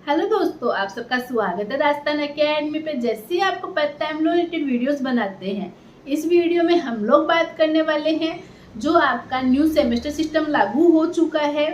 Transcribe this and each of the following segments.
Hello दोस्तों, आप सबका स्वागत है राजस्थान एकेडमी पे। जैसे ही आपको पता है हम लोग रिलेटेड वीडियोस बनाते हैं। इस वीडियो में हम लोग बात करने वाले हैं जो आपका न्यू सेमेस्टर सिस्टम लागू हो चुका है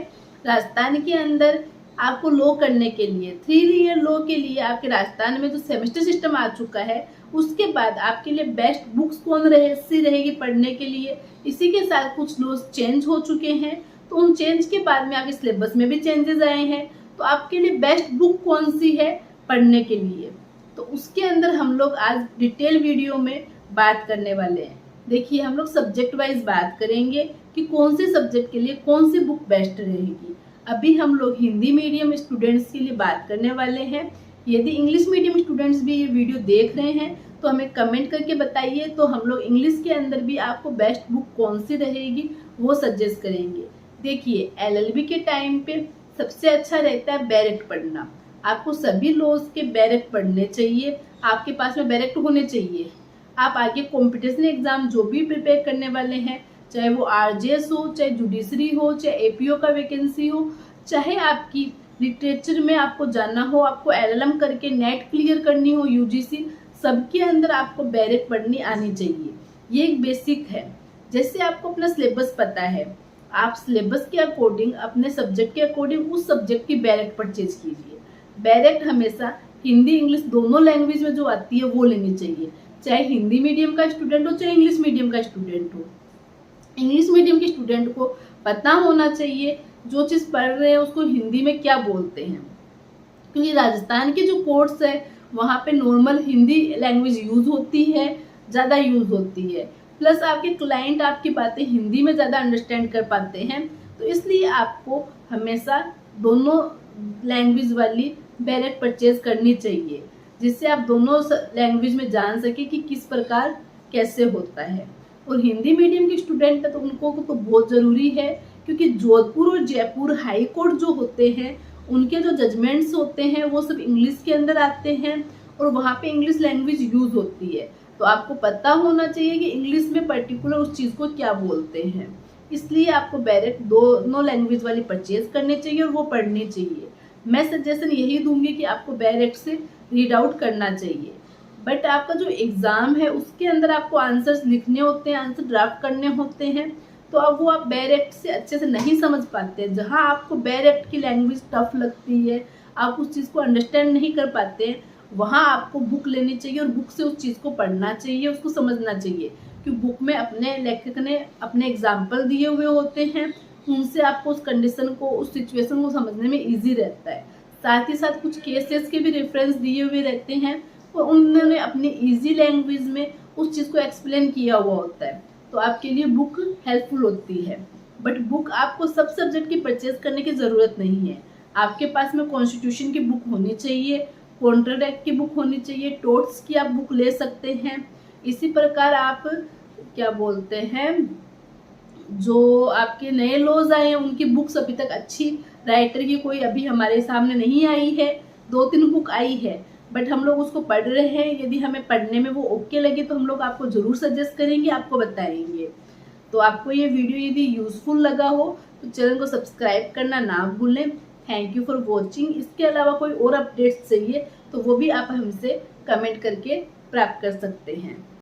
राजस्थान के अंदर। आपको लो करने के लिए 3 ईयर लो के लिए आपके राजस्थान में जो सेमेस्टर सिस्टम आ चुका है, उसके बाद आपके लिए बेस्ट बुक्स कौन रहेगी पढ़ने के लिए। इसी के साथ कुछ लॉज चेंज हो चुके हैं, तो उन चेंज के बाद में आपके सिलेबस में भी चेंजेस आए हैं। तो आपके लिए बेस्ट बुक कौन सी है पढ़ने के लिए, तो उसके अंदर हम लोग आज डिटेल वीडियो में बात करने वाले हैं। देखिए, हम लोग सब्जेक्ट वाइज बात करेंगे कि कौन से सब्जेक्ट के लिए कौन सी बुक बेस्ट रहेगी। अभी हम लोग हिंदी मीडियम स्टूडेंट्स के लिए बात करने वाले हैं। यदि इंग्लिश मीडियम स्टूडेंट्स भी ये वीडियो देख रहे हैं तो हमें कमेंट करके बताइए, तो हम लोग इंग्लिश के अंदर भी आपको बेस्ट बुक कौन सी रहेगी वो सजेस्ट करेंगे। देखिए, एलएलबी के टाइम पे सबसे अच्छा रहता है बैरेक्ट पढ़ना। आपको सभी लॉज के बैरेक्ट पढ़ने चाहिए, आपके पास में बैरेक्ट होने चाहिए। आप आगे कॉम्पिटिशन एग्जाम जो भी प्रिपेयर करने वाले हैं, चाहे वो आरजेएस हो, चाहे जुडिशरी हो, चाहे एपीओ का वैकेंसी हो, चाहे आपकी लिटरेचर में आपको जाना हो, आपको एलएलएम करके नेट क्लियर करनी हो यूजीसी, सबके अंदर आपको बैरेक्ट पढ़नी आनी चाहिए। ये एक बेसिक है। जैसे आपको अपना सिलेबस पता है, आप सिलेबस के अकॉर्डिंग अपने सब्जेक्ट के अकॉर्डिंग उस सब्जेक्ट की बैरेक्ट परचेज कीजिए। बैरेक्ट हमेशा हिंदी इंग्लिश दोनों लैंग्वेज में जो आती है वो लेनी चाहिए, चाहे हिंदी मीडियम का स्टूडेंट हो चाहे इंग्लिश मीडियम का स्टूडेंट हो। इंग्लिश मीडियम के स्टूडेंट को पता होना चाहिए जो चीज़ पढ़ रहे हैं उसको हिंदी में क्या बोलते हैं, क्योंकि राजस्थान के जो कोर्स है वहाँ पे नॉर्मल हिंदी लैंग्वेज यूज होती है, ज़्यादा यूज होती है। प्लस आपके क्लाइंट आपकी बातें हिंदी में ज़्यादा अंडरस्टैंड कर पाते हैं, तो इसलिए आपको हमेशा दोनों लैंग्वेज वाली बैरेक्ट परचेज करनी चाहिए, जिससे आप दोनों लैंग्वेज में जान सके कि किस प्रकार कैसे होता है। और हिंदी मीडियम के स्टूडेंट है तो उनको तो बहुत ज़रूरी है, क्योंकि जोधपुर और जयपुर हाई कोर्ट जो होते हैं उनके जो जजमेंट्स होते हैं वो सब इंग्लिश के अंदर आते हैं और वहाँ पे इंग्लिश लैंग्वेज यूज होती है। तो आपको पता होना चाहिए कि इंग्लिश में पर्टिकुलर उस चीज़ को क्या बोलते हैं। इसलिए आपको बैरेक्ट दोनों लैंग्वेज वाली परचेज करनी चाहिए और वो पढ़नी चाहिए। मैं सजेशन यही दूंगी कि आपको बैरेक्ट से रीड आउट करना चाहिए। बट आपका जो एग्ज़ाम है उसके अंदर आपको आंसर्स लिखने होते हैं, आंसर ड्राफ्ट करने होते हैं, तो अब वो आप बैरेक्ट से अच्छे से नहीं समझ पाते। जहाँ आपको बैरेक्ट की लैंग्वेज टफ लगती है, आप उस चीज़ को अंडरस्टैंड नहीं कर पाते हैं, वहाँ आपको बुक लेनी चाहिए और बुक से उस चीज़ को पढ़ना चाहिए, उसको समझना चाहिए। क्योंकि बुक में अपने लेखक ने अपने एग्जाम्पल दिए हुए होते हैं, उनसे आपको उस कंडीशन को, उस सिचुएशन को समझने में ईजी रहता है। साथ ही साथ कुछ केसेस के भी रेफरेंस दिए हुए रहते हैं और उन्होंने अपनी ईजी लैंग्वेज में उस चीज़ को एक्सप्लेन किया हुआ होता है, तो आपके लिए बुक हेल्पफुल होती है। बट बुक आपको सब सब्जेक्ट की परचेज करने की ज़रूरत नहीं है। आपके पास में कॉन्स्टिट्यूशन की बुक होनी चाहिए, कॉन्ट्रैक्ट की बुक होनी चाहिए, टोट्स की आप बुक ले सकते हैं। इसी प्रकार आप क्या बोलते हैं, जो आपके नए लॉज आए हैं उनकी बुक्स अभी तक अच्छी राइटर की कोई अभी हमारे सामने नहीं आई है। 2-3 बुक आई है बट हम लोग उसको पढ़ रहे हैं। यदि हमें पढ़ने में वो ओके लगे तो हम लोग आपको ज़रूर सजेस्ट करेंगे, आपको बताएंगे। तो आपको ये वीडियो यदि यूज़फुल लगा हो तो चैनल को सब्सक्राइब करना ना भूलें। Thank you for watching. इसके अलावा कोई और अपडेट्स चाहिए तो वो भी आप हमसे कमेंट करके प्राप्त कर सकते हैं।